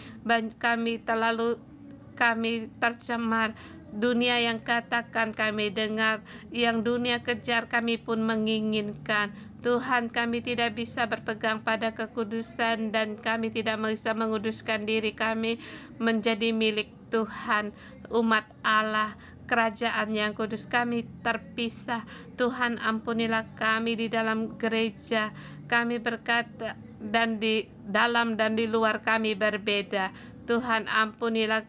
Kami tercemar. Dunia yang katakan kami dengar, yang dunia kejar kami pun menginginkan. Tuhan, kami tidak bisa berpegang pada kekudusan dan kami tidak bisa menguduskan diri kami menjadi milik Tuhan, umat Allah, kerajaan yang kudus. Kami terpisah. Tuhan, ampunilah kami di dalam gereja. Kami berkata dan di dalam dan di luar kami berbeda. Tuhan, ampunilah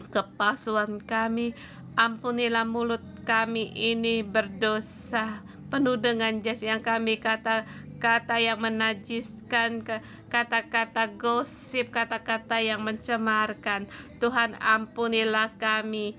kepalsuan kami. Ampunilah mulut kami ini berdosa, penuh dengan jas yang kami kata-kata yang menajiskan, kata-kata gosip, kata-kata yang mencemarkan. Tuhan, ampunilah kami.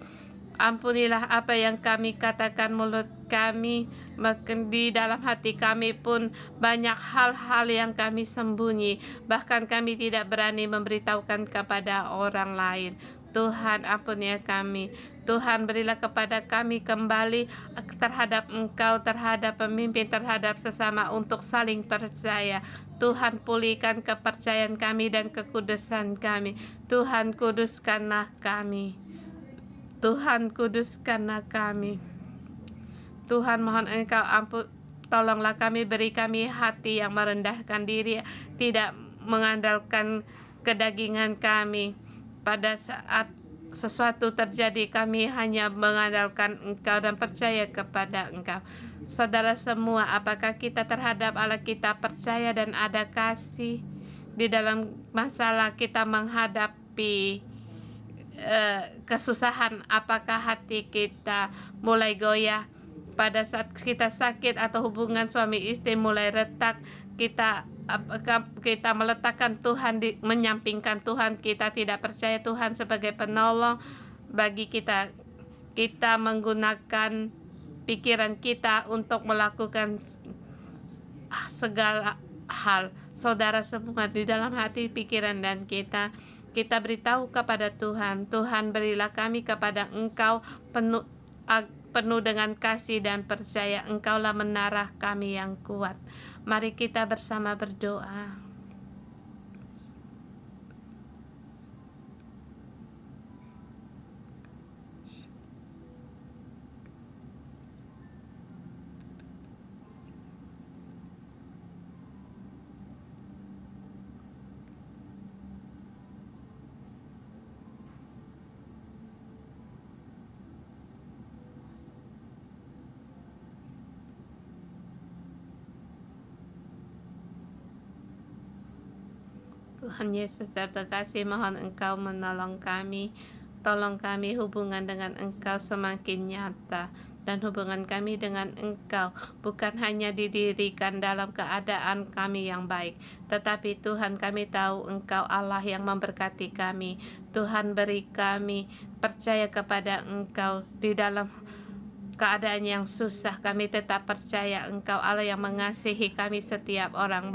Ampunilah apa yang kami katakan mulut kami, makin di dalam hati kami pun banyak hal-hal yang kami sembunyi, bahkan kami tidak berani memberitahukan kepada orang lain. Tuhan, ampunilah kami. Tuhan, berilah kepada kami kembali terhadap Engkau, terhadap pemimpin, terhadap sesama untuk saling percaya. Tuhan, pulihkan kepercayaan kami dan kekudusan kami. Tuhan, kuduskanlah kami. Tuhan, kuduskanlah kami. Tuhan, mohon Engkau tolonglah kami, beri kami hati yang merendahkan diri, tidak mengandalkan kedagingan kami. Pada saat sesuatu terjadi, kami hanya mengandalkan Engkau dan percaya kepada Engkau. Saudara semua, apakah kita terhadap Allah kita percaya dan ada kasih? Di dalam masalah kita menghadapi kesusahan, apakah hati kita mulai goyah? Pada saat kita sakit atau hubungan suami istri mulai retak, kita meletakkan Tuhan, menyampingkan Tuhan, kita tidak percaya Tuhan sebagai penolong bagi kita. Kita menggunakan pikiran kita untuk melakukan segala hal. Saudara semua, di dalam hati, pikiran dan kita beritahu kepada Tuhan. Tuhan, berilah kami kepada Engkau penuh dengan kasih dan percaya. Engkaulah menara kami yang kuat. Mari kita bersama berdoa. Tuhan Yesus terkasih, mohon Engkau menolong kami. Tolong kami hubungan dengan Engkau semakin nyata, dan hubungan kami dengan Engkau bukan hanya didirikan dalam keadaan kami yang baik, tetapi Tuhan, kami tahu Engkau Allah yang memberkati kami. Tuhan, beri kami percaya kepada Engkau di dalam keadaan yang susah. Kami tetap percaya Engkau Allah yang mengasihi kami setiap orang,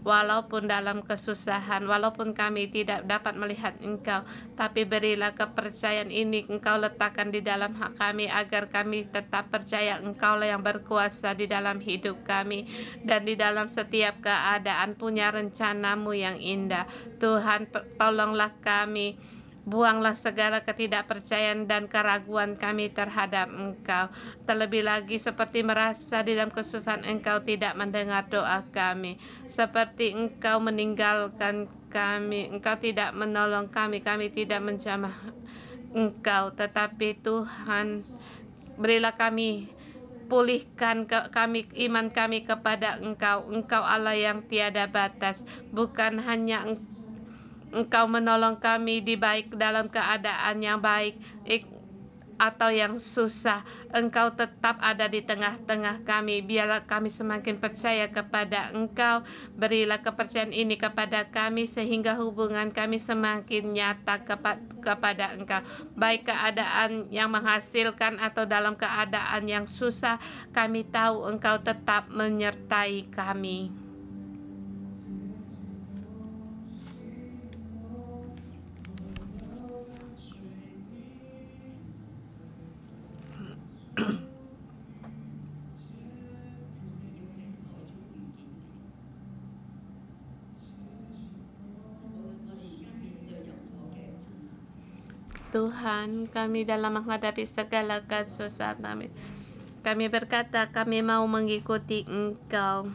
walaupun dalam kesusahan, walaupun kami tidak dapat melihat Engkau, tapi berilah kepercayaan ini Engkau letakkan di dalam hak kami, agar kami tetap percaya Engkau lah yang berkuasa di dalam hidup kami, dan di dalam setiap keadaan punya rencanamu yang indah. Tuhan, tolonglah kami. Buanglah segala ketidakpercayaan dan keraguan kami terhadap Engkau. Terlebih lagi seperti merasa di dalam kesusahan Engkau tidak mendengar doa kami. Seperti Engkau meninggalkan kami, Engkau tidak menolong kami, kami tidak menjamah Engkau. Tetapi Tuhan, berilah kami, pulihkan kami, iman kami kepada Engkau. Engkau Allah yang tiada batas. Bukan hanya Engkau menolong kami di baik dalam keadaan yang baik atau yang susah. Engkau tetap ada di tengah-tengah kami. Biarlah kami semakin percaya kepada Engkau. Berilah kepercayaan ini kepada kami sehingga hubungan kami semakin nyata kepada Engkau. Baik keadaan yang menghasilkan atau dalam keadaan yang susah, kami tahu Engkau tetap menyertai kami. Tuhan, kami dalam menghadapi segala kesusahan kami berkata kami mau mengikuti Engkau.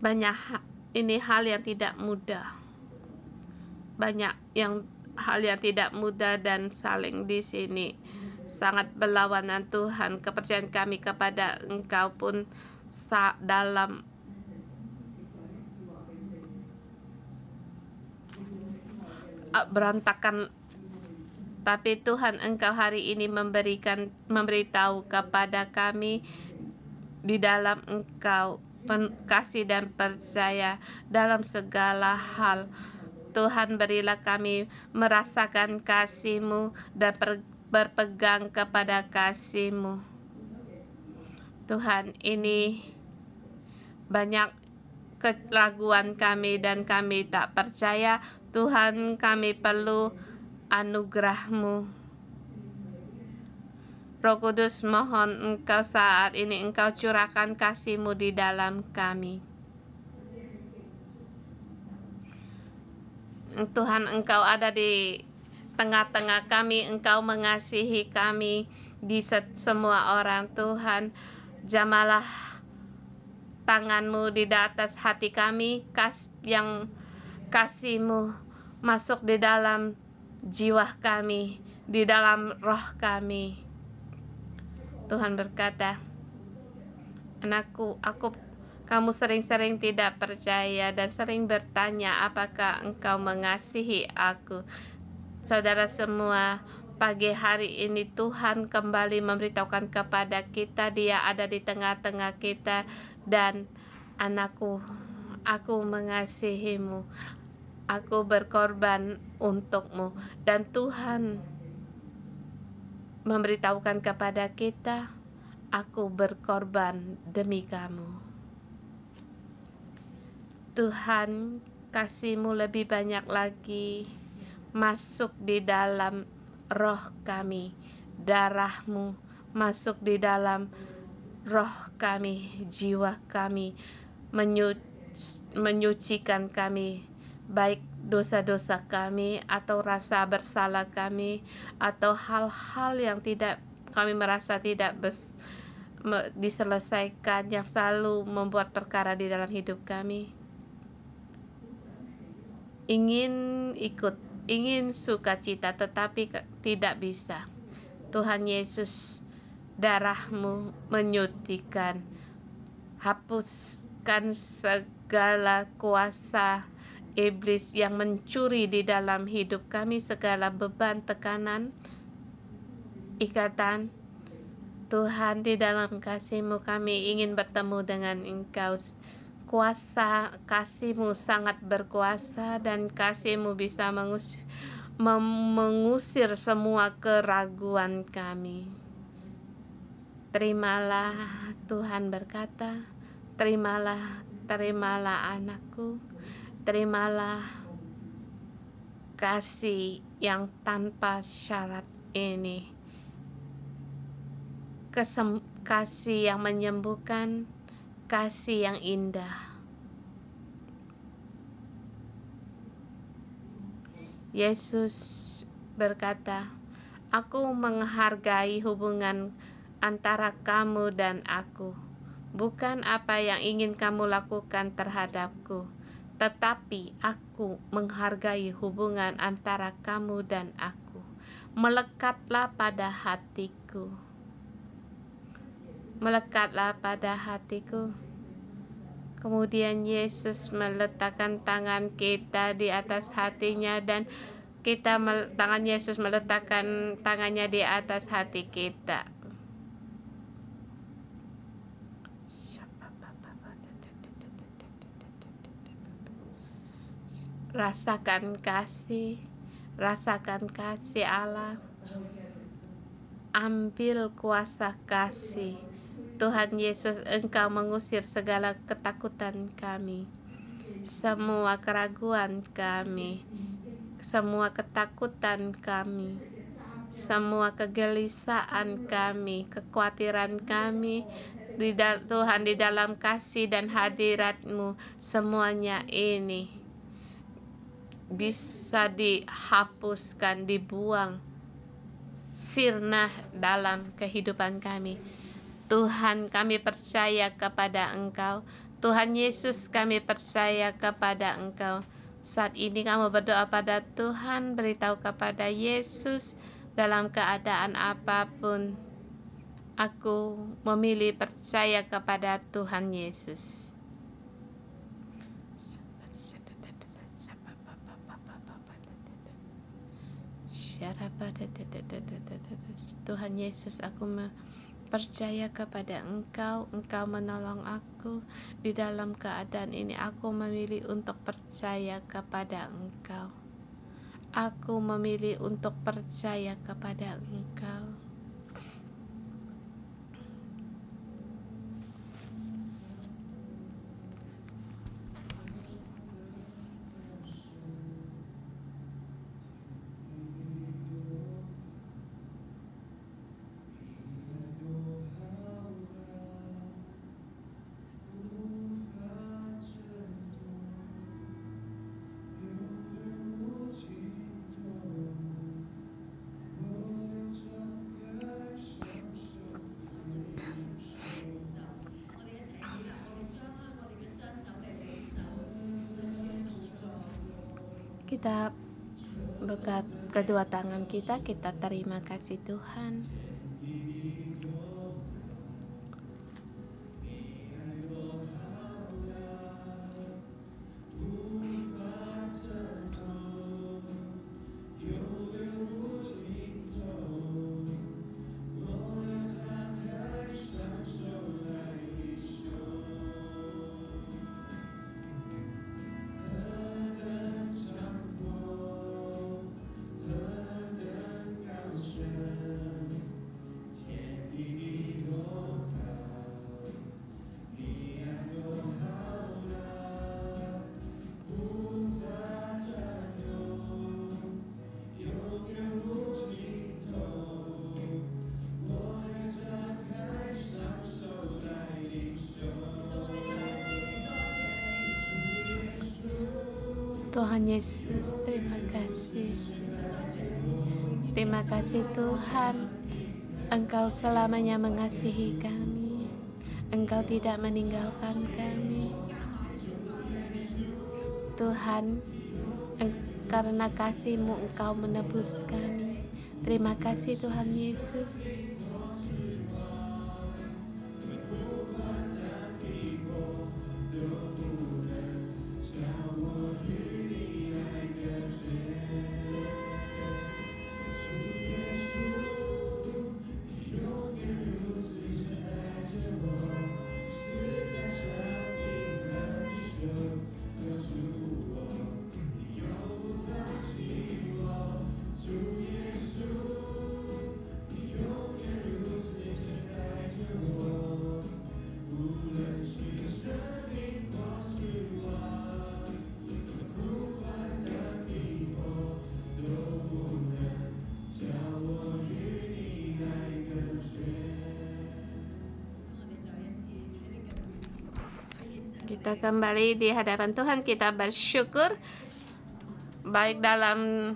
Banyak ini hal yang tidak mudah. Banyak hal yang tidak mudah dan saling di sini sangat berlawanan Tuhan. Kepercayaan kami kepada Engkau pun dalam berantakan. Tapi Tuhan, Engkau hari ini memberitahu kepada kami di dalam Engkau kasih dan percaya dalam segala hal. Tuhan, berilah kami merasakan kasih-Mu dan berpegang kepada kasih-Mu. Tuhan, ini banyak keraguan kami dan kami tak percaya. Tuhan, kami perlu anugerah-Mu. Roh Kudus, mohon Engkau saat ini Engkau curahkan kasih-Mu di dalam kami. Tuhan, Engkau ada di tengah-tengah kami, Engkau mengasihi kami di semua orang. Tuhan, jamalah tangan-Mu di atas hati kami, yang kasih-Mu masuk di dalam jiwa kami, di dalam roh kami. Tuhan berkata, anakku, kamu sering-sering tidak percaya dan sering bertanya apakah engkau mengasihi aku. Saudara semua, pagi hari ini Tuhan kembali memberitahukan kepada kita, Dia ada di tengah-tengah kita. Dan anakku, aku mengasihimu, aku berkorban untukmu. Dan Tuhan memberitahukan kepada kita, aku berkorban demi kamu. Tuhan, kasih-Mu lebih banyak lagi masuk di dalam roh kami, darah-Mu masuk di dalam roh kami, jiwa kami, menyucikan kami, baik dosa-dosa kami atau rasa bersalah kami atau hal-hal yang kami merasa tidak diselesaikan yang selalu membuat perkara di dalam hidup kami. Ingin sukacita tetapi tidak bisa. Tuhan Yesus, darah-Mu menyutikan, hapuskan segala kuasa iblis yang mencuri di dalam hidup kami, segala beban, tekanan, ikatan. Tuhan, di dalam kasih-Mu kami ingin bertemu dengan Engkau. Kuasa kasih-Mu sangat berkuasa dan kasih-Mu bisa mengusir semua keraguan kami. Terimalah, Tuhan berkata, terimalah anakku. Terimalah kasih yang tanpa syarat ini. Kasih yang menyembuhkan, kasih yang indah. Yesus berkata, aku menghargai hubungan antara kamu dan aku. Bukan apa yang ingin kamu lakukan terhadapku, tetapi aku menghargai hubungan antara kamu dan aku. Melekatlah pada hatiku. Melekatlah pada hatiku. Kemudian Yesus meletakkan tangan kita di atas hatinya dan tangan Yesus meletakkan tangannya di atas hati kita. Rasakan kasih Allah. Ambil kuasa kasih. Tuhan Yesus, Engkau mengusir segala ketakutan kami, semua keraguan kami, semua ketakutan kami, semua kegelisahan kami, kekhawatiran kami. Tuhan, di dalam kasih dan hadirat-Mu, semuanya ini bisa dihapuskan, dibuang, sirna dalam kehidupan kami. Tuhan, kami percaya kepada Engkau. Tuhan Yesus, kami percaya kepada Engkau. Saat ini kamu berdoa pada Tuhan, beritahu kepada Yesus, dalam keadaan apapun, aku memilih percaya kepada Tuhan Yesus. Tuhan Yesus, aku percaya kepada Engkau. Engkau menolong aku di dalam keadaan ini. Aku memilih untuk percaya kepada Engkau. Aku memilih untuk percaya kepada Engkau. Kita buka kedua tangan kita terima kasih Tuhan. Tuhan Yesus, terima kasih. Terima kasih Tuhan, Engkau selamanya mengasihi kami. Engkau tidak meninggalkan kami. Tuhan, karena kasih-Mu Engkau menebus kami. Terima kasih Tuhan Yesus. Kita kembali di hadapan Tuhan, kita bersyukur baik dalam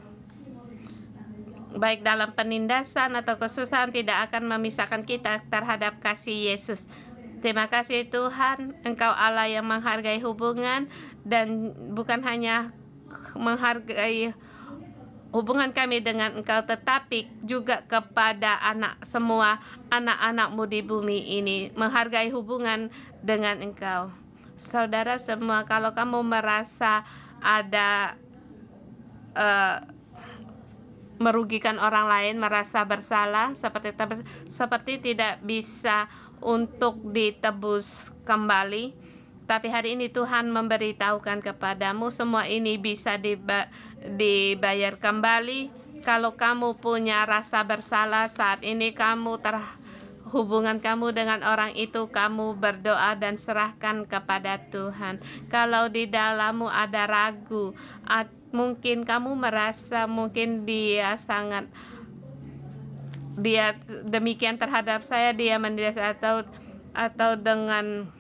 penindasan atau kesusahan tidak akan memisahkan kita terhadap kasih Yesus. Terima kasih Tuhan, Engkau Allah yang menghargai hubungan dan bukan hanya menghargai hubungan kami dengan Engkau, tetapi juga kepada semua anak-anak-Mu di bumi ini, menghargai hubungan dengan Engkau. Saudara semua, kalau kamu merasa ada merugikan orang lain, merasa bersalah, seperti tidak bisa untuk ditebus kembali, tapi hari ini Tuhan memberitahukan kepadamu semua ini bisa dibayar kembali. Kalau kamu punya rasa bersalah saat ini, hubungan kamu dengan orang itu, kamu berdoa dan serahkan kepada Tuhan. Kalau di dalammu ada ragu, mungkin kamu merasa mungkin dia demikian terhadap saya, dia mendidik atau dengan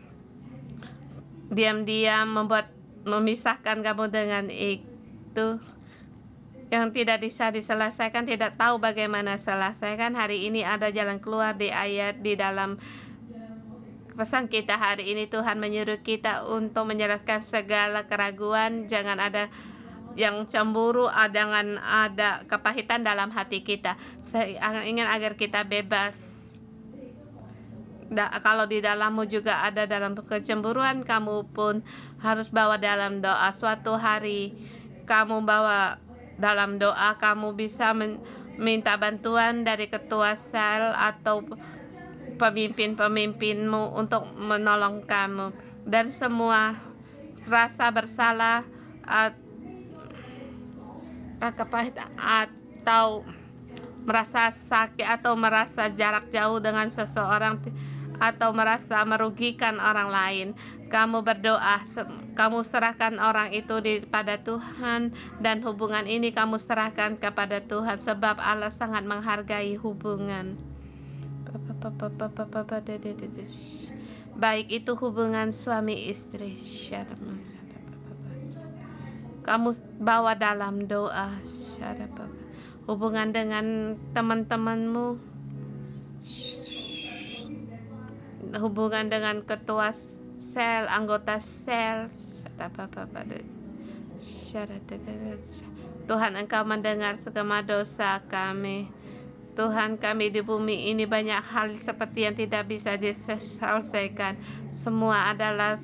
diam-diam memisahkan kamu dengan itu yang tidak bisa diselesaikan, tidak tahu bagaimana selesaikan. Hari ini ada jalan keluar di ayat di dalam pesan kita hari ini. Tuhan menyuruh kita untuk menjelaskan segala keraguan. Jangan ada yang cemburu, jangan ada kepahitan dalam hati kita. Saya ingin agar kita bebas. Kalau di dalammu juga ada dalam kecemburuan, kamu pun harus bawa dalam doa. Suatu hari kamu bawa dalam doa, kamu bisa minta bantuan dari ketua sel atau pemimpin-pemimpinmu untuk menolong kamu. Dan semua rasa bersalah kepahitan atau merasa sakit atau merasa jarak jauh dengan seseorang atau merasa merugikan orang lain, kamu berdoa, kamu serahkan orang itu pada Tuhan, dan hubungan ini kamu serahkan kepada Tuhan, sebab Allah sangat menghargai hubungan. Baik itu hubungan suami istri, kamu bawa dalam doa. Hubungan dengan teman-temanmu, hubungan dengan ketua sel, anggota sel. Tuhan, Engkau mendengar segala dosa kami. Tuhan, kami di bumi ini banyak hal seperti yang tidak bisa diselesaikan. Semua adalah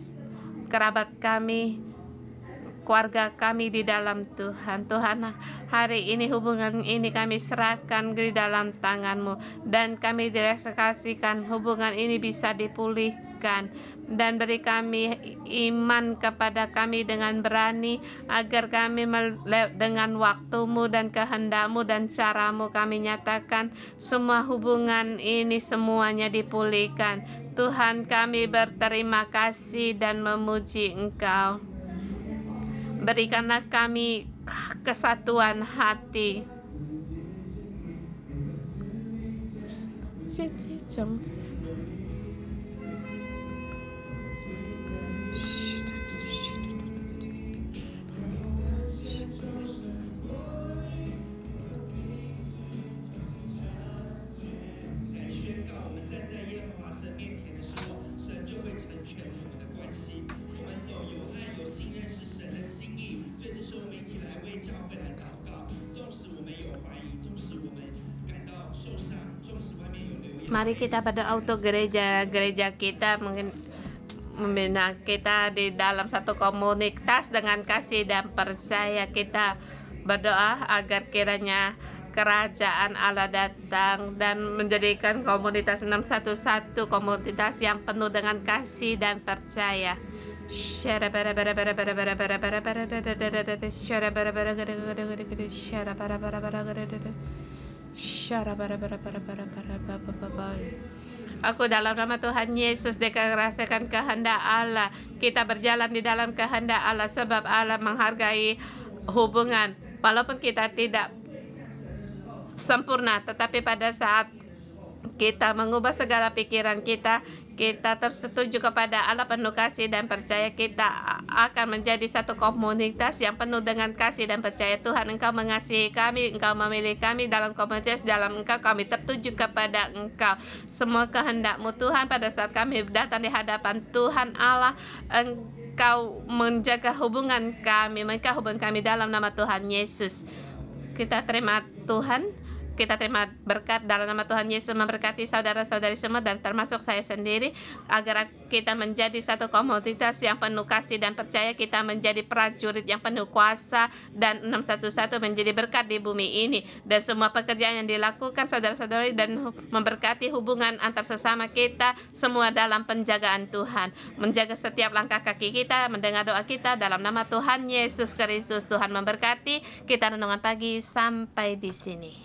kerabat kami, keluarga kami di dalam Tuhan. Tuhan, hari ini hubungan ini kami serahkan di dalam tangan-Mu, dan kami direkomendasikan hubungan ini bisa dipulihkan, dan beri kami iman kepada kami dengan berani, agar kami dengan waktu-Mu dan kehendak-Mu dan cara-Mu kami nyatakan semua hubungan ini semuanya dipulihkan. Tuhan, kami berterima kasih dan memuji Engkau. Berikanlah kami kesatuan hati. Mari kita berdoa untuk gereja kita, membina kita di dalam satu komunitas dengan kasih dan percaya. Kita berdoa agar kiranya kerajaan Allah datang dan menjadikan komunitas 611 komunitas yang penuh dengan kasih dan percaya. Aku dalam nama Tuhan Yesus deklarasikan kehendak Allah. Kita berjalan di dalam kehendak Allah, sebab Allah menghargai hubungan. Walaupun kita tidak sempurna, tetapi pada saat kita mengubah segala pikiran kita tersetuju kepada Allah penuh kasih dan percaya, kita akan menjadi satu komunitas yang penuh dengan kasih dan percaya. Tuhan, Engkau mengasihi kami, Engkau memilih kami dalam komunitas, dalam Engkau kami tertuju kepada Engkau. Semua kehendak-Mu Tuhan, pada saat kami datang di hadapan Tuhan Allah, Engkau menjaga hubungan kami, menjaga hubungan kami dalam nama Tuhan Yesus. Kita terima Tuhan. Kita terima berkat dalam nama Tuhan Yesus, memberkati saudara-saudari semua dan termasuk saya sendiri, agar kita menjadi satu komunitas yang penuh kasih dan percaya. Kita menjadi prajurit yang penuh kuasa, dan 611 menjadi berkat di bumi ini, dan semua pekerjaan yang dilakukan saudara-saudari dan memberkati hubungan antar sesama kita semua dalam penjagaan Tuhan, menjaga setiap langkah kaki kita, mendengar doa kita dalam nama Tuhan Yesus Kristus. Tuhan memberkati kita. Renungan pagi sampai di sini.